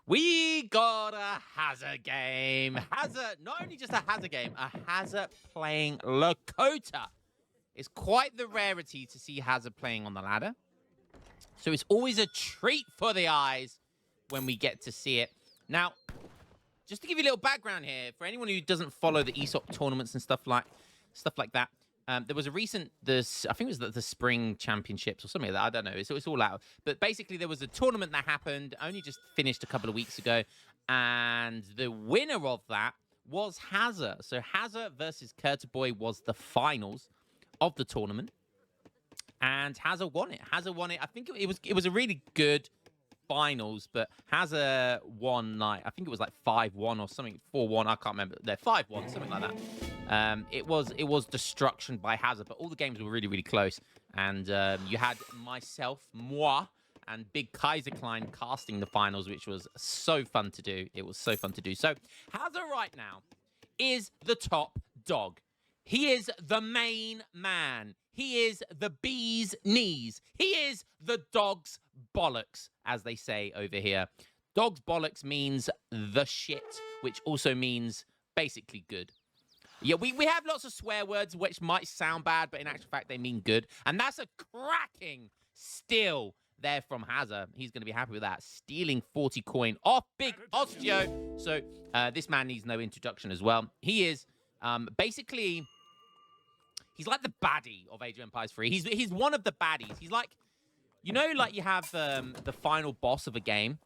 We got a Hazza game. Hazza, not only just a Hazza game, a Hazza playing Lakota. It's quite the rarity to see Hazza playing on the ladder. So it's always a treat for the eyes when we get to see it. Now, just to give you a little background here, for anyone who doesn't follow the ESOP tournaments and stuff like that, there was a recent, I think it was the Spring Championships or something like that. I don't know. It's all out. But basically, there was a tournament that happened, only just finished a couple of weeks ago. And the winner of that was Hazza. So Hazza versus Kurtaboy was the finals of the tournament. And Hazza won it. Hazza won it. I think it was a really good finals, but Hazza won, like, I think it was like 5-1 or something, 4-1, I can't remember. They're 5-1, something like that. It was destruction by Hazza, but all the games were really, really close. And you had moi, and Big Kaiser Klein casting the finals, which was so fun to do. It was so fun to do. So Hazza right now is the top dog. He is the main man. He is the bee's knees. He is the dog's bollocks, as they say over here. Dog's bollocks means the shit, which also means basically good. Yeah, we have lots of swear words which might sound bad, but in actual fact, they mean good. And that's a cracking steal there from Hazza. He's going to be happy with that. Stealing 40 coin off Big Osteo. So this man needs no introduction as well. He is basically... He's like the baddie of Age of Empires 3. He's one of the baddies. He's like, you know, like you have the final boss of a game.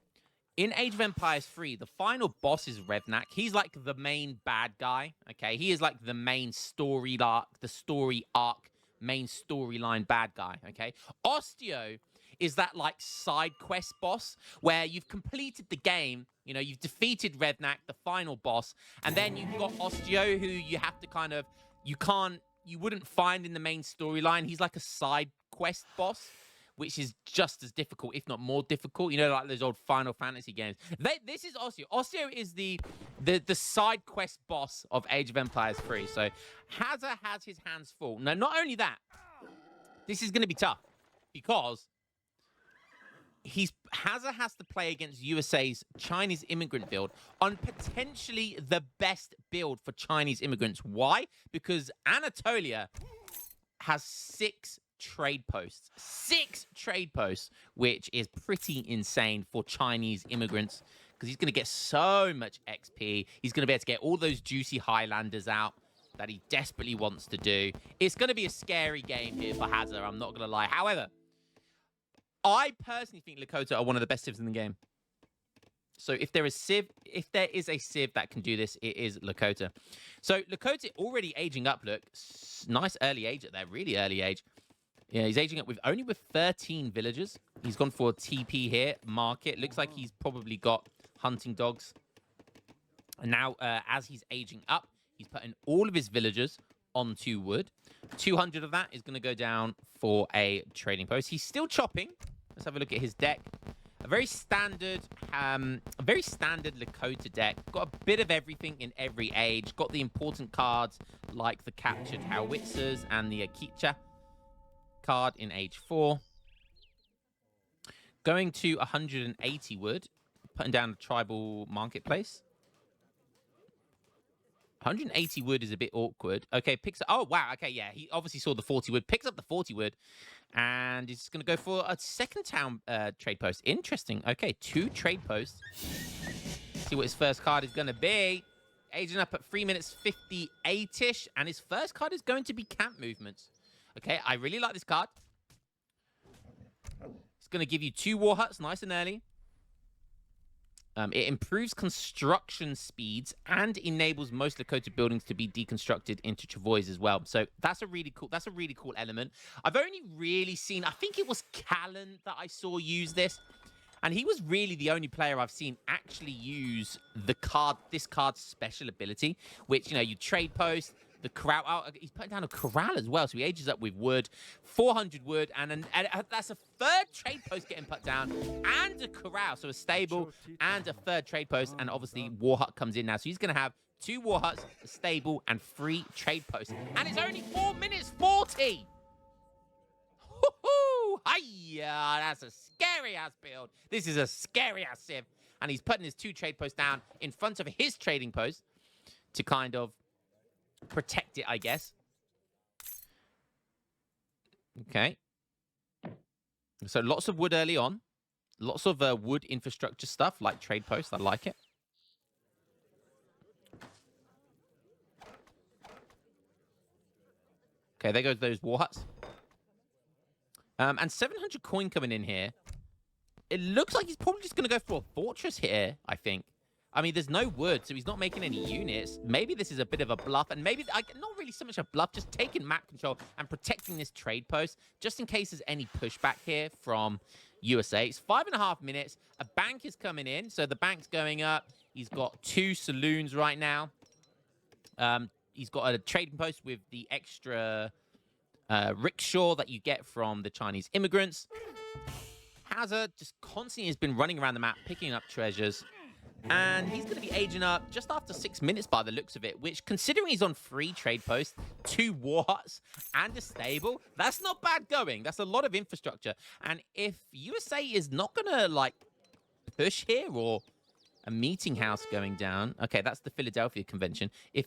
In Age of Empires 3, the final boss is Revnak. He's like the main bad guy, okay? He is like the main story arc, main storyline bad guy, okay? Osteo is that like side quest boss where you've completed the game, you know, you've defeated Revnak, the final boss, and then you've got Osteo who you have to kind of, you wouldn't find in the main storyline. He's like a side quest boss, which is just as difficult, if not more difficult. You know, like those old Final Fantasy games. This is Osteo. Osteo is the side quest boss of Age of Empires 3. So Hazza has his hands full. Now, not only that, this is going to be tough because Hazza has to play against USA's Chinese immigrant build on potentially the best build for Chinese immigrants. Why? Because Anatolia has 6 trade posts. 6 trade posts, which is pretty insane for Chinese immigrants because he's going to get so much XP. He's going to be able to get all those juicy Highlanders out that he desperately wants to do. It's going to be a scary game here for Hazza, I'm not going to lie. However, I personally think Lakota are one of the best civs in the game. So if there is a civ that can do this, it is Lakota. So Lakota already aging up, look. Nice early age at that, really early age. Yeah, he's aging up with 13 villagers. He's gone for a TP here, market. Looks like he's probably got hunting dogs. And now, as he's aging up, he's putting all of his villagers onto wood. 200 of that is going to go down for a trading post. He's still chopping. Let's have a look at his deck. A very standard Lakota deck. Got a bit of everything in every age. Got the important cards like the captured howitzers and the Akicha card in age 4. Going to 180 wood. Putting down a tribal marketplace. 180 wood is a bit awkward. Okay, picks up... Oh, wow. Okay, yeah. He obviously saw the 40 wood. Picks up the 40 wood. And he's going to go for a second town trade post. Interesting. Okay, 2 trade posts. See what his first card is going to be. Aging up at 3 minutes 58-ish. And his first card is going to be camp movements. Okay, I really like this card. It's going to give you 2 war huts nice and early. It improves construction speeds and enables most Lakota buildings to be deconstructed into travois as well. So that's a really cool element. I've only really seen, I think it was Callan that I saw use this. And he was really the only player I've seen actually use this card's special ability, which, you know, you trade post, the corral out. He's putting down a corral as well, so he ages up with wood. 400 wood, and that's a 3rd trade post getting put down, and a corral, so a stable and a 3rd trade post, and obviously War Hut comes in now. So he's going to have 2 War Huts, a stable, and 3 trade posts. And it's only 4 minutes 40! Hoo-hoo! Hiya! That's a scary-ass build. This is a scary-ass civ. and he's putting his 2 trade posts down in front of his trading post to kind of protect it, I guess. Okay. So lots of wood early on. Lots of wood infrastructure stuff like trade posts. I like it. Okay, there goes those war huts. And 700 coin coming in here. It looks like he's probably just going to go for a fortress here, I think. I mean, there's no wood, so he's not making any units. Maybe this is a bit of a bluff, and maybe not really so much a bluff, just taking map control and protecting this trade post, just in case there's any pushback here from USA. It's 5.5 minutes. A bank is coming in, so the bank's going up. He's got 2 saloons right now. He's got a trading post with the extra rickshaw that you get from the Chinese immigrants. Hazza just constantly has been running around the map, picking up treasures. And he's going to be aging up just after 6 minutes by the looks of it, which, considering he's on 3 trade posts, 2 war huts, and a stable, that's not bad going. That's a lot of infrastructure. And if USA is not going to, like, push here, or a meeting house going down. Okay, that's the Philadelphia convention. If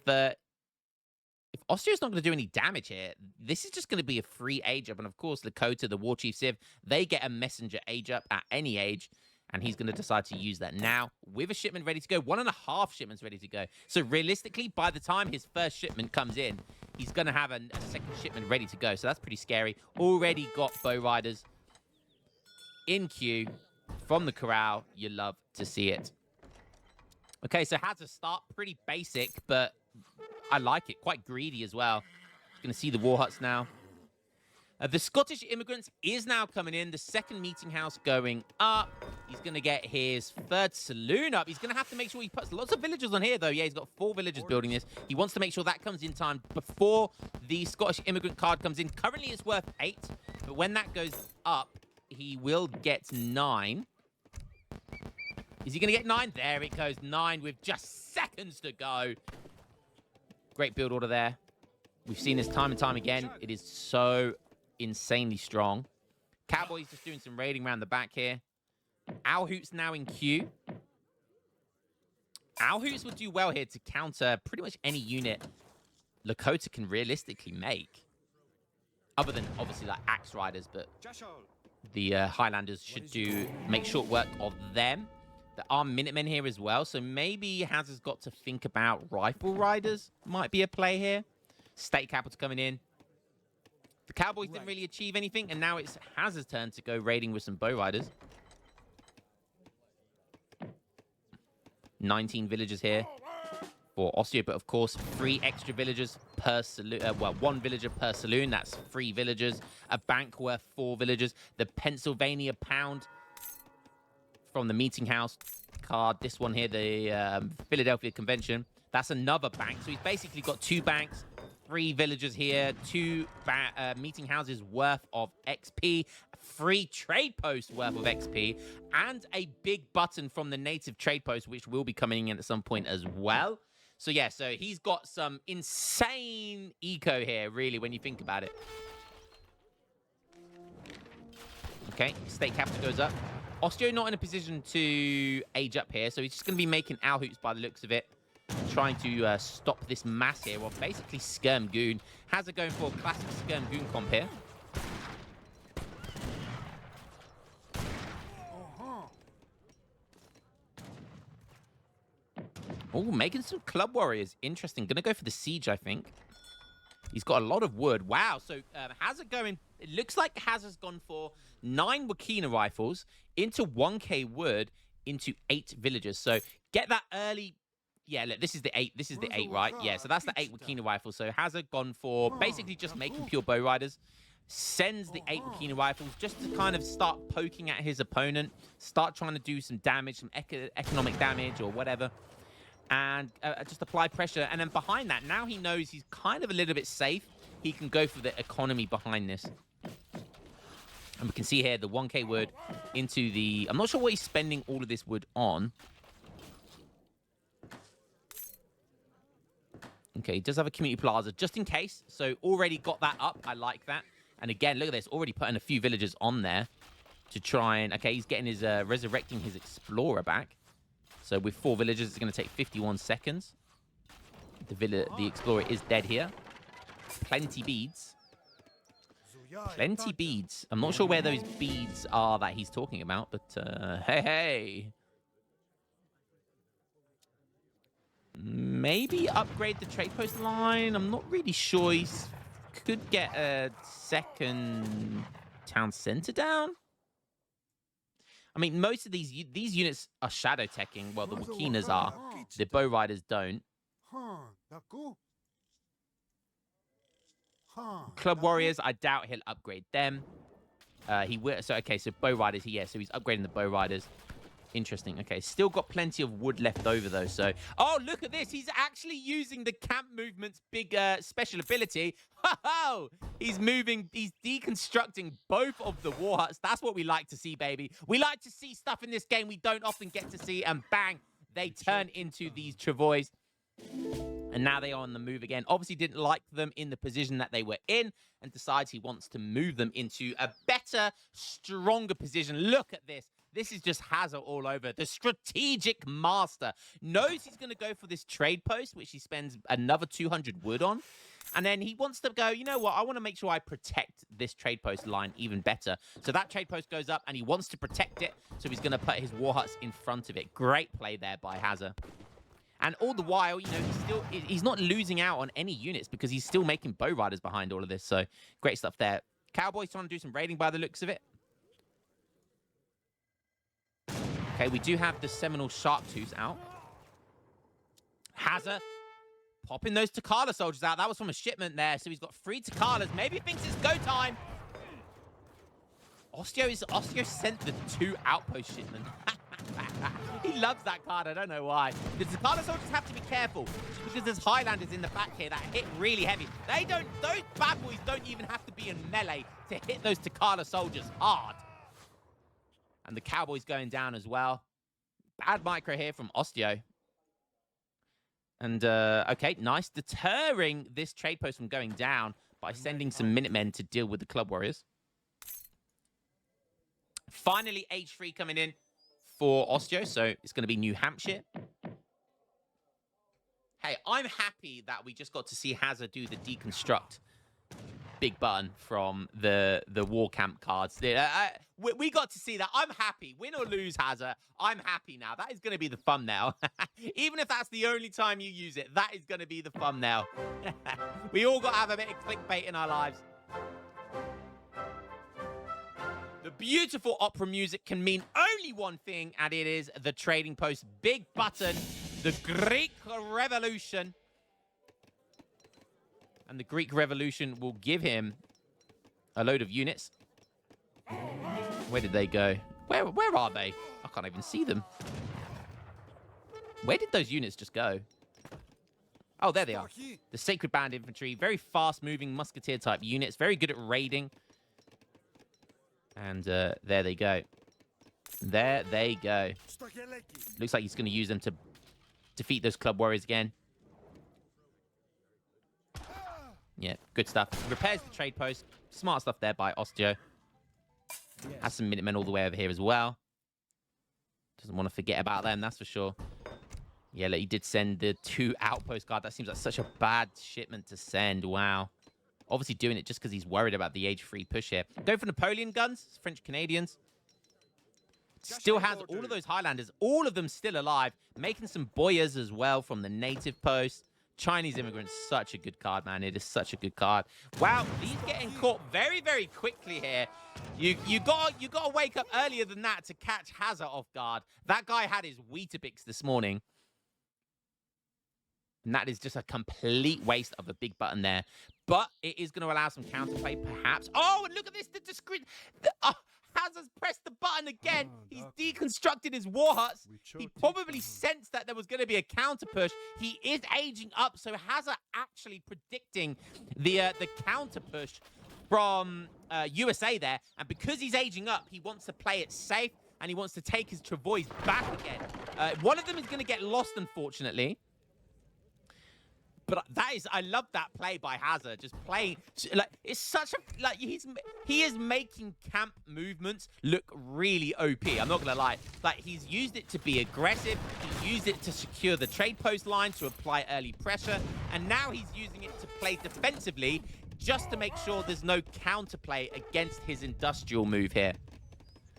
Austria's not going to do any damage here, this is just going to be a free age up. And of course, Lakota, the war chief Civ, they get a messenger age up at any age. And he's going to decide to use that now with a shipment ready to go. 1.5 shipments ready to go. So realistically, by the time his first shipment comes in, he's going to have a second shipment ready to go. So that's pretty scary. Already got bow riders in queue from the corral. You love to see it. Okay, so Hazza start pretty basic, but I like it. Quite greedy as well. Going to see the war huts now. The Scottish immigrants is now coming in. The second meeting house going up. He's going to get his 3rd saloon up. He's going to have to make sure he puts lots of villagers on here, though. Yeah, he's got 4 villagers building this. He wants to make sure that comes in time before the Scottish immigrant card comes in. Currently, it's worth 8. But when that goes up, he will get 9. Is he going to get 9? There it goes. 9 with just seconds to go. Great build order there. We've seen this time and time again. It is so insanely strong. Cowboys just doing some raiding around the back here. Owl Hoots now in queue. Owl Hoots would do well here to counter pretty much any unit Lakota can realistically make. Other than, obviously, like Axe Riders, but the Highlanders should make short work of them. There are Minutemen here as well, so maybe Hazza's got to think about Rifle Riders might be a play here. State Capital coming in. The Cowboys didn't really achieve anything, and now it's Hazza's turn to go raiding with some bow riders. 19 villagers here for Austria, but of course, 3 extra villagers per saloon. Well, 1 villager per saloon. That's 3 villagers. A bank worth 4 villagers. The Pennsylvania pound from the meeting house card. This one here, the Philadelphia convention. That's another bank. So he's basically got 2 banks. 3 villagers here, 2 meeting houses worth of XP, 3 trade posts worth of XP, and a big button from the native trade post, which will be coming in at some point as well. So yeah, so he's got some insane eco here, really, when you think about it. Okay, state capital goes up. Austria not in a position to age up here, so he's just going to be making owl hoots by the looks of it. Trying to stop this mass here, or basically Skirm Goon. Hazza going for a classic Skirm Goon comp here. Oh, making some Club Warriors. Interesting. Gonna go for the Siege, I think. He's got a lot of wood. Wow, so Hazza going... It looks like Hazza's gone for 9 Wakina rifles into 1k wood into 8 villagers. So get that early... Yeah, look, this is the 8. This is the 8, right? Yeah, so that's the 8 Wakina rifles. So Hazza gone for basically just making pure bow riders. Sends the 8 Wakina rifles just to kind of start poking at his opponent. Start trying to do some damage, some economic damage or whatever. And just apply pressure. And then behind that, now he knows he's kind of a little bit safe. He can go for the economy behind this. And we can see here the 1k wood into the... I'm not sure what he's spending all of this wood on. Okay, he does have a community plaza just in case. So already got that up. I like that. And again, look at this. Already putting a few villagers on there to try and... Okay, he's getting his... resurrecting his explorer back. So with 4 villagers, it's going to take 51 seconds. The explorer is dead here. Plenty beads. Plenty beads. I'm not sure where those beads are that he's talking about, but hey. Maybe upgrade the trade post line. I'm not really sure. He could get a second town center down. I mean, most of these units are shadow teching. Well, the Wakinas are. The bow riders don't. Club warriors, I doubt he'll upgrade them. He will. So okay, so bow riders. Yeah, so he's upgrading the bow riders. Interesting. Okay, still got plenty of wood left over though. So, oh, look at this. He's actually using the camp movement's big special ability. Oh, he's moving. He's deconstructing both of the war huts. That's what we like to see, baby. We like to see stuff in this game we don't often get to see, and bang, they turn into these travois. And now they are on the move again. Obviously didn't like them in the position that they were in and decides he wants to move them into a better, stronger position. Look at this. This is just Hazza all over. The strategic master knows he's going to go for this trade post, which he spends another 200 wood on. And then he wants to go, you know what? I want to make sure I protect this trade post line even better. So that trade post goes up and he wants to protect it. So he's going to put his war huts in front of it. Great play there by Hazza. And all the while, you know, he's not losing out on any units because he's still making bow riders behind all of this. So great stuff there. Cowboys trying to do some raiding by the looks of it. Okay, we do have the Seminole Sharptooth out. Hazza popping those Takala soldiers out. That was from a shipment there. So he's got 3 Takalas. Maybe he thinks it's go time. Osteo sent the 2 outpost shipment. He loves that card. I don't know why. The Takala soldiers have to be careful because there's Highlanders in the back here that hit really heavy. Those bad boys don't even have to be in melee to hit those Takala soldiers hard. And the Cowboys going down as well. Bad micro here from Osteo. And, okay, nice. Deterring this trade post from going down by sending some Minutemen to deal with the Club Warriors. Finally, Age 3 coming in for Osteo, so it's going to be New Hampshire. Hey, I'm happy that we just got to see Hazza do the deconstruct big button from the war camp cards. We got to see that. I'm happy. Win or lose, Hazza, I'm happy now. That is going to be the thumbnail. Even if that's the only time you use it, that is going to be the thumbnail. We all got to have a bit of clickbait in our lives. The beautiful opera music can mean only one thing, and it is the trading post big button, the Greek Revolution. And the Greek Revolution will give him a load of units. Where did they go? Where are they? I can't even see them. Where did those units just go? Oh, there they are. The Sacred Band Infantry, very fast-moving musketeer-type units, very good at raiding. And there they go. There they go. Looks like he's going to use them to defeat those Club Warriors again. Yeah, good stuff. Repairs the trade post. Smart stuff there by Osteo. Has some Minutemen all the way over here as well. Doesn't want to forget about them, that's for sure. Yeah, look, he did send the 2 outpost guard. That seems like such a bad shipment to send. Wow. Obviously doing it just because he's worried about the Age 3 push here. Going for Napoleon guns. French Canadians. Still has all of those Highlanders. All of them still alive. Making some Boyas as well from the native post. Chinese immigrants, such a good card, man. It is such a good card. Wow, he's getting caught very, very quickly here. You got to wake up earlier than that to catch Hazza off guard. That guy had his Weetabix this morning. And that is just a complete waste of a big button there. But it is going to allow some counterplay, perhaps. Oh, and look at this. Hazza's pressed the button again. He's deconstructed his war huts. He probably sensed that there was going to be a counter push. He is aging up, so Hazza actually predicting the counter push from USA there. And because he's aging up, he wants to play it safe, and he wants to take his travois back again. One of them is going to get lost, unfortunately. But I love that play by Hazza. Just playing, like, it's such a, like, he is making camp movements look really OP. I'm not gonna lie. Like, he's used it to be aggressive. He used it to secure the trade post line, to apply early pressure. And now he's using it to play defensively, just to make sure there's no counterplay against his industrial move here.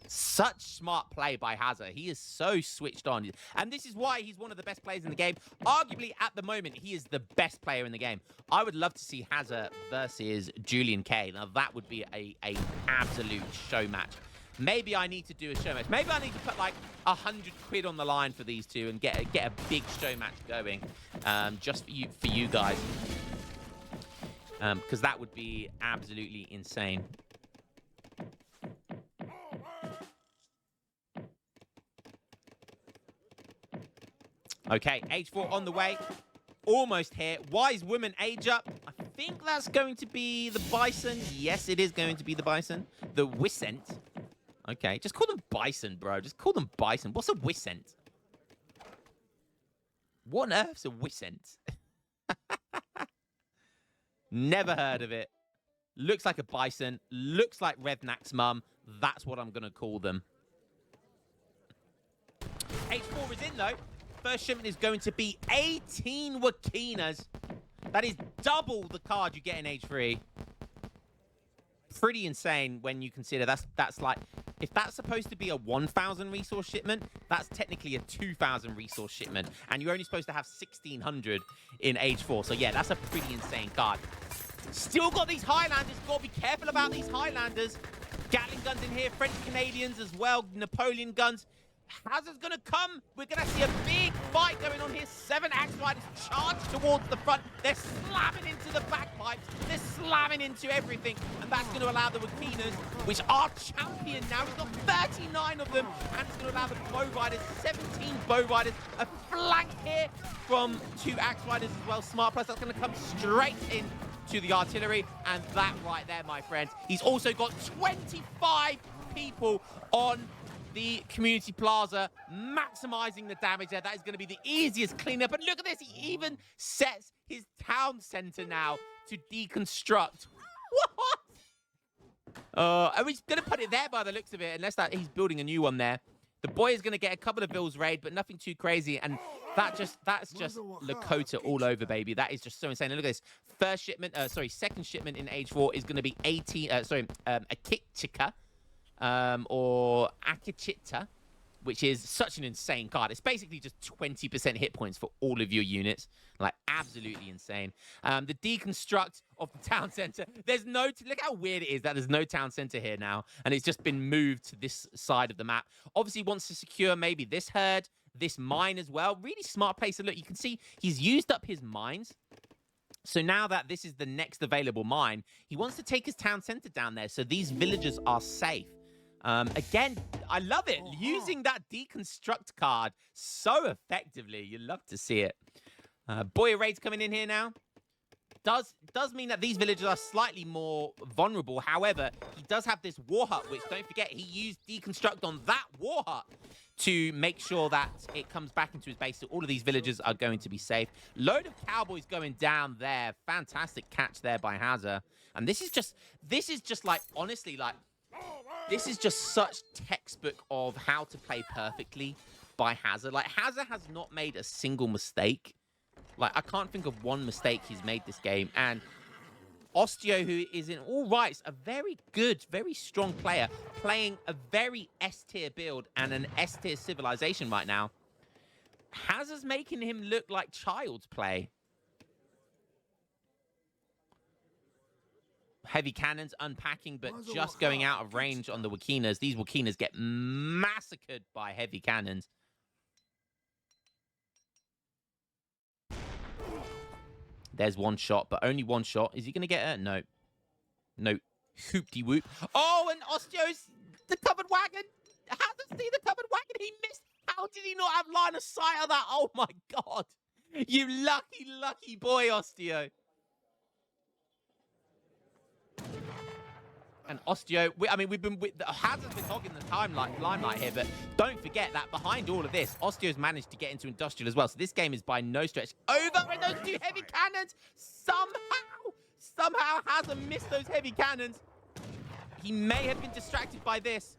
Such smart play by Hazza. He is so switched on. And this is why he's one of the best players in the game. Arguably, at the moment, he is the best player in the game. I would love to see Hazza versus Juliank. Now, that would be a absolute show match. Maybe I need to do a show match. Maybe I need to put like 100 quid on the line for these two and get a big show match going, just for you guys. Because that would be absolutely insane. Okay, age 4 on the way. Almost here. Wise woman age up. I think that's going to be the bison. Yes, it is going to be the bison. The Wisent. Okay, just call them bison, bro. Just call them bison. What's a Wisent? What on earth's a Wisent? Never heard of it. Looks like a bison. Looks like Revnak's mum. That's what I'm going to call them. H4 is in, though. First shipment is going to be 18 Wakinas. That is double the card you get in H3. Pretty insane when you consider that's like, if that's supposed to be a 1,000 resource shipment, that's technically a 2,000 resource shipment. And you're only supposed to have 1,600 in H4. So yeah, that's a pretty insane card. Still got these Highlanders. Got to be careful about these Highlanders. Gatling guns in here. French Canadians as well. Napoleon guns. Hazza's going to come. We're going to see a big fight going on here. 7 Axe Riders charge towards the front. They're slamming into the bagpipes. They're slamming into everything. And that's going to allow the Wakinas, which are champion now. We've got 39 of them. And it's going to allow the Bow Riders, 17 Bow Riders. A flank here from 2 Axe Riders as well. Smart Plus, that's going to come straight in to the artillery. And that right there, my friends. He's also got 25 people on the community plaza, maximizing the damage there. That is going to be the easiest cleanup. But look at this. He even sets his town center now to deconstruct. What? And he's going to put it there by the looks of it, unless that he's building a new one there. The boy is going to get a couple of bills raid, but nothing too crazy. And that's just Lakota all over, baby. That is just so insane. And look at this. Second shipment in age 4 is going to be a Akichika. Or Akichita, which is such an insane card. It's basically just 20% hit points for all of your units. Like, absolutely insane. The deconstruct of the town center. There's no... Look how weird it is that there's no town center here now. And it's just been moved to this side of the map. Obviously, wants to secure maybe this herd, this mine as well. Really smart place. And look, you can see he's used up his mines. So now that this is the next available mine, he wants to take his town center down there so these villagers are safe. Again, I love it. Using that deconstruct card so effectively. You love to see it. Boy raids coming in here now. Does mean that these villagers are slightly more vulnerable. However, he does have this war hut, which, don't forget, he used deconstruct on that war hut to make sure that it comes back into his base. So all of these villagers are going to be safe. Load of cowboys going down there. Fantastic catch there by Hazza. And this is just like, honestly, like, this is just such textbook of how to play perfectly by Hazza. Like, Hazza has not made a single mistake. Like, I can't think of one mistake he's made this game. And Osteo, who is in all rights a very good, very strong player, playing a very S-tier build and an S-tier civilization right now, Hazza's making him look like child's play. Heavy cannons unpacking, but just going out of range on the Wakinas. These Wakinas get massacred by heavy cannons. There's one shot, but only one shot. Is he going to get it? No. No. Hoop-de-whoop. Oh, and Osteo's the covered wagon. How does he the covered wagon? He missed. How did he not have line of sight of that? Oh, my God. You lucky, lucky boy, Osteo. And Osteo, Hazza's been hogging the limelight here, but don't forget that behind all of this, Osteo's managed to get into Industrial as well. So this game is by no stretch over, and those 2 heavy cannons, somehow Hazza missed those heavy cannons. He may have been distracted by this.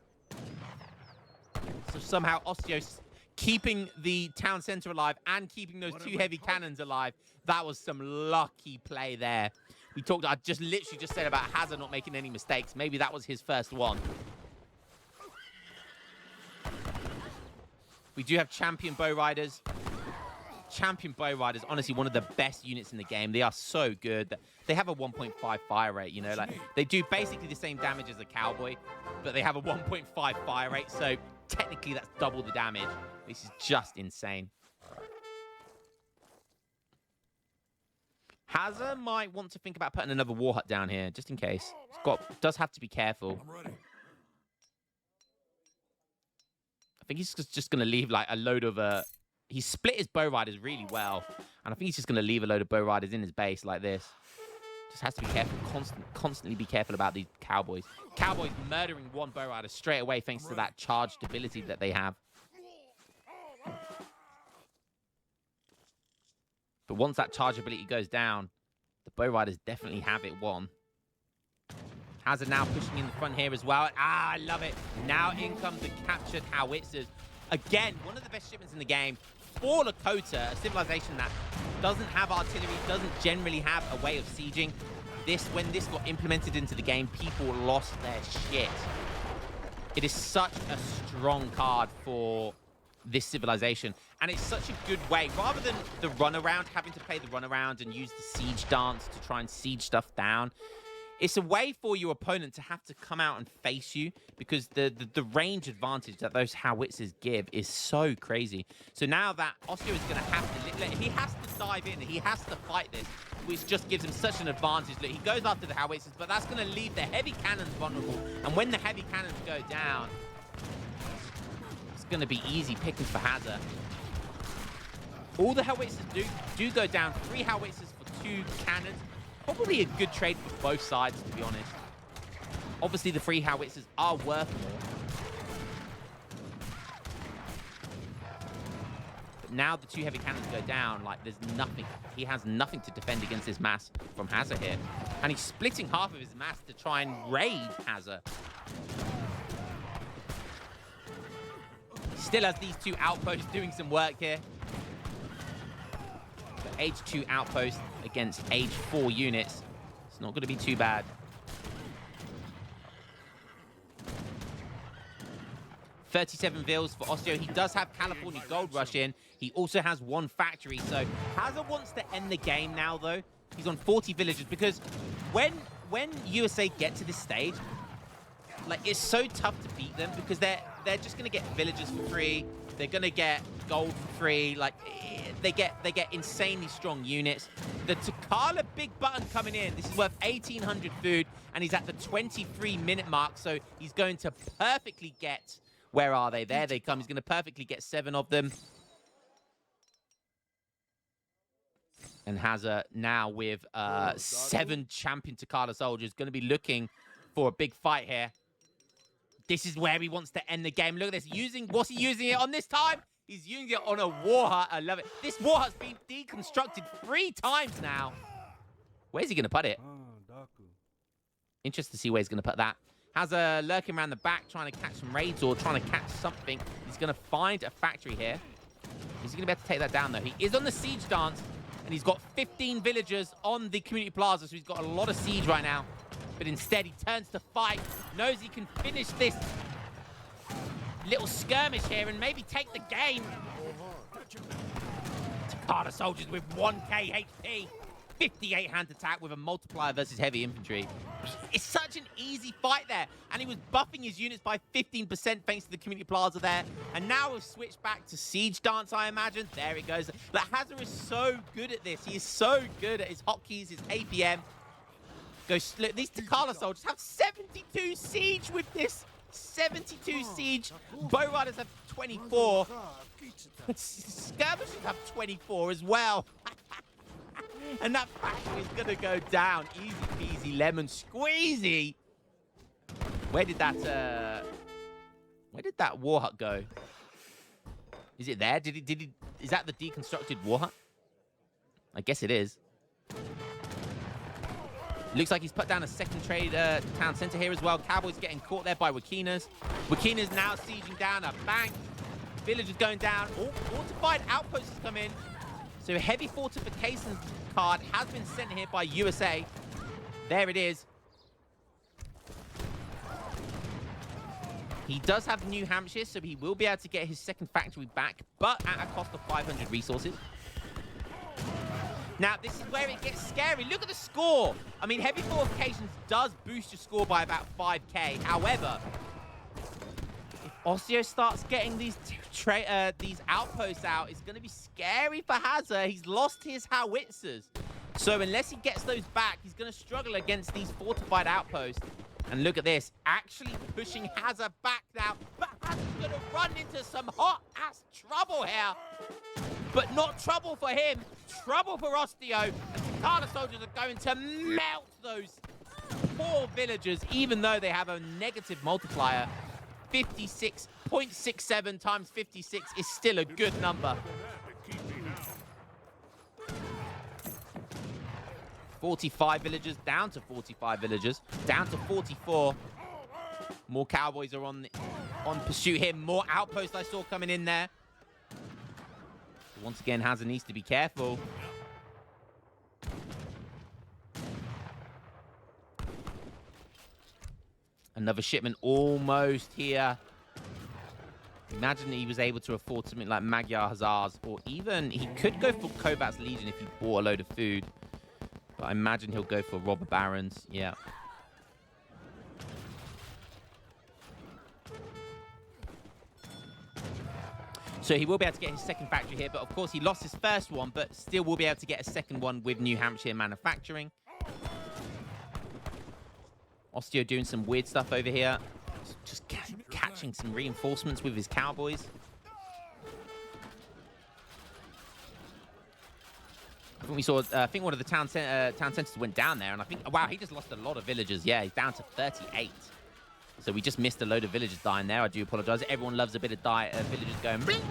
So somehow Osteo's keeping the town center alive and keeping those 2 heavy cannons alive. That was some lucky play there. I just literally just said about Hazza not making any mistakes. Maybe that was his first one. We do have champion bow riders. Champion bow riders, honestly, one of the best units in the game. They are so good. They have a 1.5 fire rate, you know, like they do basically the same damage as a cowboy, but they have a 1.5 fire rate. So technically that's double the damage. This is just insane. Hazza might want to think about putting another war hut down here, just in case. Does have to be careful. I think he's just going to leave like a load of... He split his bow riders really well. And I think he's just going to leave a load of bow riders in his base like this. Just has to be careful, constantly be careful about these cowboys. Cowboys murdering 1 bow rider straight away thanks to that charged ability that they have. But once that charge ability goes down, the bow riders definitely have it won. Hazza now pushing in the front here as well. Ah, I love it. Now in comes the captured howitzers. Again, one of the best shipments in the game for Lakota, a civilization that doesn't have artillery, doesn't generally have a way of sieging. When this got implemented into the game, people lost their shit. It is such a strong card for this civilization, and it's such a good way, rather than the runaround, having to play the runaround and use the siege dance to try and siege stuff down. It's a way for your opponent to have to come out and face you, because the range advantage that those howitzers give is so crazy. So now that Osteo is going to have to... He has to dive in. He has to fight this, which just gives him such an advantage. Look, he goes after the howitzers, but that's going to leave the heavy cannons vulnerable. And when the heavy cannons go down, it's going to be easy pickings for Hazza. All the howitzers do go down. 3 howitzers for 2 cannons. Probably a good trade for both sides, to be honest. Obviously, the 3 howitzers are worth more. But now the 2 heavy cannons go down, like, there's nothing. He has nothing to defend against this mass from Hazza here. And he's splitting half of his mass to try and raid Hazza. Still has these 2 outposts doing some work here. But age 2 outpost against age 4 units. It's not going to be too bad. 37 vills for Osteo. He does have California Gold Rush in. He also has 1 factory. So Hazza wants to end the game now, though. He's on 40 villagers, because when USA get to this stage, like, it's so tough to beat them, because they're just going to get villagers for free. They're going to get gold for free. Like, they get insanely strong units. The Takala big button coming in. This is worth 1,800 food, and he's at the 23-minute mark, so he's going to perfectly get... Where are they? There they come. He's going to perfectly get 7 of them. And Hazza now with 7 champion Takala soldiers, going to be looking for a big fight here. This is where he wants to end the game. Look at this. What's he using it on this time? He's using it on a war hut. I love it. This war hut's been deconstructed 3 times now. Where's he going to put it? Interested to see where he's going to put that. Hazza lurking around the back, trying to catch some raids or trying to catch something. He's going to find a factory here. Is he going to be able to take that down, though? He is on the siege dance, and he's got 15 villagers on the community plaza, so he's got a lot of siege right now. But instead, he turns to fight, knows he can finish this little skirmish here and maybe take the game. Takata soldiers with 1k HP. 58 hand attack with a multiplier versus heavy infantry. It's such an easy fight there. And he was buffing his units by 15% thanks to the community plaza there. And now we've switched back to siege dance, I imagine. There it goes. Like, Hazza is so good at this. He is so good at his hotkeys, his APM. Look, these Takala soldiers have 72 siege with this. 72 siege. Bow riders have 24. Skirmishers have 24 as well. And that factory is going to go down. Easy peasy, lemon squeezy. Where did that war hut go? Is it there? Is that the deconstructed war hut? I guess it is. Looks like he's put down a second trade town center here as well. Cowboys getting caught there by Wakinas. Wakinas now sieging down a bank. Villagers going down. Oh, fortified outposts has come in. So a heavy fortification card has been sent here by USA. There it is. He does have New Hampshire, so he will be able to get his second factory back, but at a cost of 500 resources. Now, this is where it gets scary. Look at the score. I mean, heavy fortifications does boost your score by about 5k. However, if Osteo starts getting these outposts out, it's going to be scary for Hazza. He's lost his howitzers. So unless he gets those back, he's going to struggle against these fortified outposts. And look at this, actually pushing Hazza back now. But Hazza's going to run into some hot-ass trouble here. But not trouble for him, trouble for Osteo. And Takada soldiers are going to melt those poor villagers, even though they have a negative multiplier. 56.67 times 56 is still a good number. 45 villagers, down to 45 villagers, down to 44. More cowboys are on pursuit here. More outposts I saw coming in there. Once again, Hazza needs to be careful. Another shipment almost here. Imagine he was able to afford something like Magyar Hussars, or even he could go for Kovat's Legion if he bought a load of food. But I imagine he'll go for Robber Barons. Yeah. So he will be able to get his second factory here, but of course he lost his first one, but still will be able to get a second one with New Hampshire manufacturing. Osteo doing some weird stuff over here. Just catching some reinforcements with his cowboys. I think we saw, I think one of the town centers went down there, and I think, wow, he just lost a lot of villagers. Yeah, he's down to 38. So we just missed a load of villagers dying there. I do apologize. Everyone loves a bit of villagers going bling.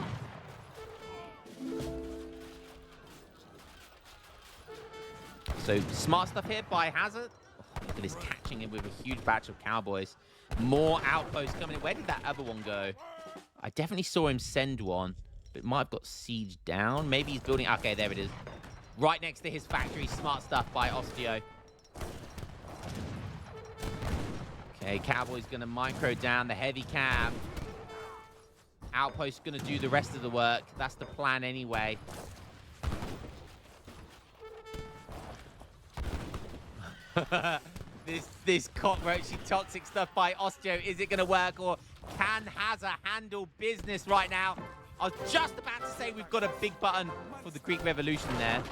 So smart stuff here by Hazza. Oh, look at this, catching him with a huge batch of cowboys. More outposts coming in. Where did that other one go? I definitely saw him send one, but it might have got siege down. Maybe he's building. Okay, there it is. Right next to his factory. Smart stuff by Osteo. Okay, Cowboy's going to micro down the heavy cab. Outpost's going to do the rest of the work. That's the plan anyway. This cockroachy toxic stuff by Osteo. Is it going to work, or can Hazza handle business right now? I was just about to say we've got a big button for the Greek Revolution there.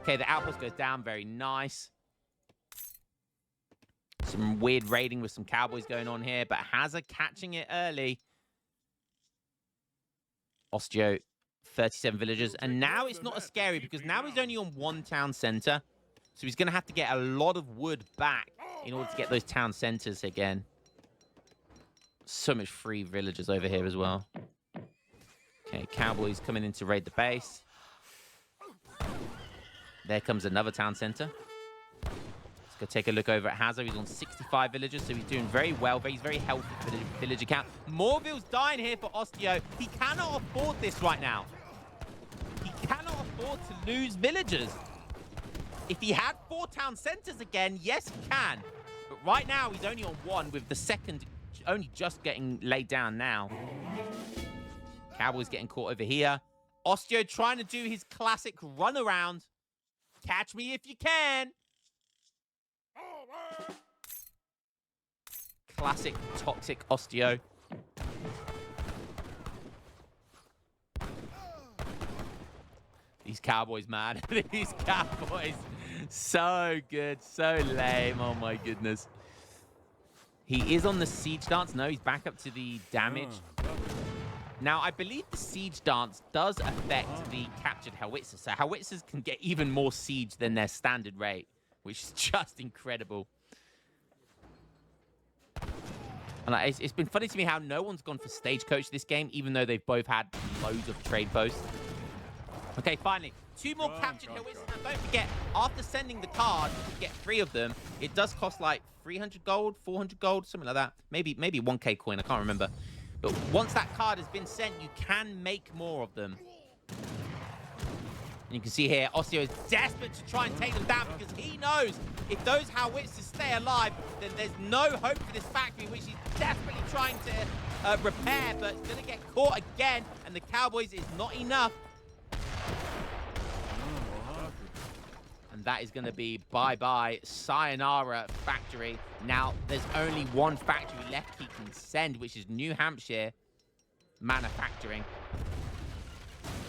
Okay, the outpost goes down. Very nice. Some weird raiding with some cowboys going on here, but Hazza catching it early. Osteo, 37 villagers. And now it's not as scary because now he's only on one town center. So he's going to have to get a lot of wood back in order to get those town centers again. So much free villagers over here as well. Okay, cowboys coming in to raid the base. There comes another town center. Let's go take a look over at Hazza. He's on 65 villagers, so he's doing very well. He's very healthy villager count. Morville's dying here for Osteo. He cannot afford this right now. He cannot afford to lose villagers. If he had 4 town centers again, yes, he can. But right now, he's only on 1 with the second only just getting laid down now. Cowboys getting caught over here. Osteo trying to do his classic run around. Catch me if you can. Classic toxic Osteo. These cowboys, man. These cowboys. So good. So lame. Oh, my goodness. He is on the siege dance. No, he's back up to the damage. Now, I believe the siege dance does affect the captured howitzers. So howitzers can get even more siege than their standard rate, which is just incredible. And it's been funny to me how no one's gone for Stagecoach this game, even though they've both had loads of trade posts. Okay, finally. 2 more captured Howitzers. And don't forget, after sending the card, you can get 3 of them. It does cost like 300 gold, 400 gold, something like that. Maybe 1k coin, I can't remember. But once that card has been sent, you can make more of them. And you can see here, Osteo is desperate to try and take them down because he knows if those Howitzers stay alive, then there's no hope for this factory, which he's desperately trying to repair, but he's going to get caught again, and the Cowboys is not enough. And that is going to be bye-bye, sayonara factory. Now, there's only one factory left he can send, which is New Hampshire Manufacturing.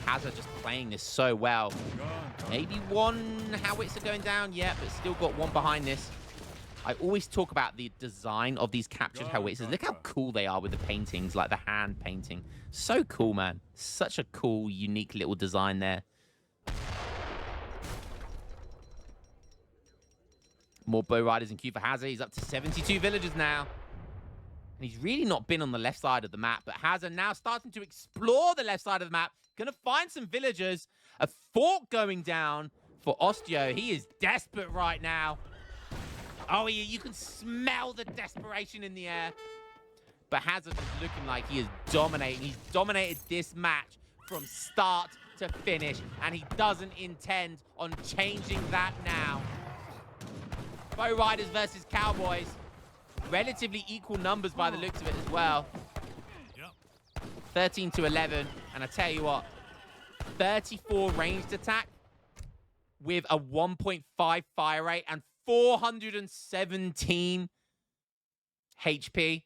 Hazza just playing this so well. Maybe 1 Howitzer going down, yeah, but still got 1 behind this. I always talk about the design of these captured Howitzers. Look how cool they are with the paintings, like the hand painting. So cool, man. Such a cool, unique little design there. More bow riders in queue for Hazza. He's up to 72 villagers now. And he's really not been on the left side of the map. But Hazza now starting to explore the left side of the map. Gonna find some villagers. A fort going down for Osteo. He is desperate right now. Oh, you can smell the desperation in the air. But Hazza is looking like he is dominating. He's dominated this match from start to finish. And he doesn't intend on changing that now. Bow Riders versus Cowboys. Relatively equal numbers by the looks of it as well. 13 to 11. And I tell you what, 34 ranged attack with a 1.5 fire rate and 417 HP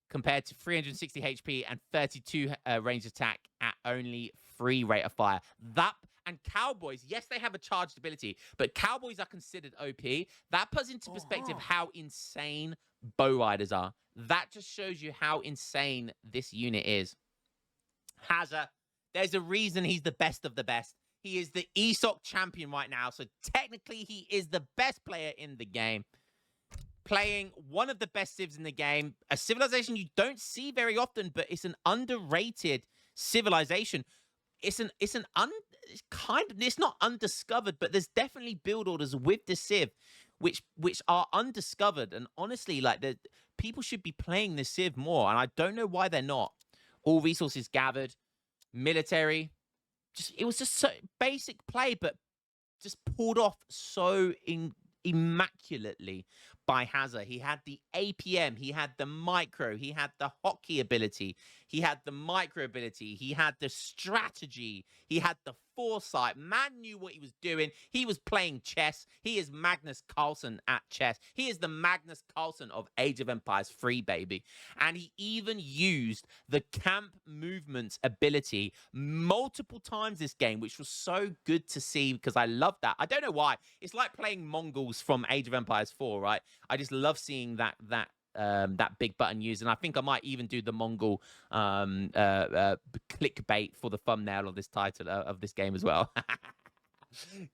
compared to 360 HP and 32 ranged attack at only 3 rate of fire. That and Cowboys, yes, they have a charged ability, but Cowboys are considered OP. That puts into perspective how insane Bow Riders are. That just shows you how insane this unit is. Hazza, there's a reason he's the best of the best. He is the ESOC champion right now, so technically he is the best player in the game. Playing one of the best civs in the game, a civilization you don't see very often, but it's an underrated civilization. It's not undiscovered, but there's definitely build orders with the civ which are undiscovered, and honestly, like, people should be playing the civ more, and I don't know why they're not. All resources gathered, military, it was just so basic play, but just pulled off so immaculately by Hazza. He had the APM, he had the micro, he had the hotkey ability, he had the micro ability, he had the strategy, he had the foresight. Man knew what he was doing. He was playing chess. He is Magnus Carlsen at chess. He is the Magnus Carlsen of Age of Empires 3, baby. And he even used the camp movements ability multiple times this game, which was so good to see because I love that. I don't know why. It's like playing Mongols from Age of Empires 4, right? I just love seeing that big button used, and I think I might even do the Mongol clickbait for the thumbnail of this title of this game as well.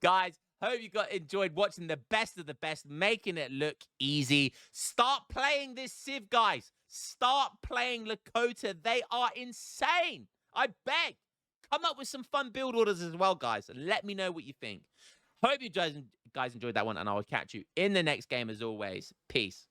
Guys, hope you enjoyed watching the best of the best, making it look easy. Start playing this civ, guys. Start playing Lakota. They are insane. I beg. Come up with some fun build orders as well, guys, and let me know what you think. Hope you guys enjoyed that one, and I will catch you in the next game as always. Peace.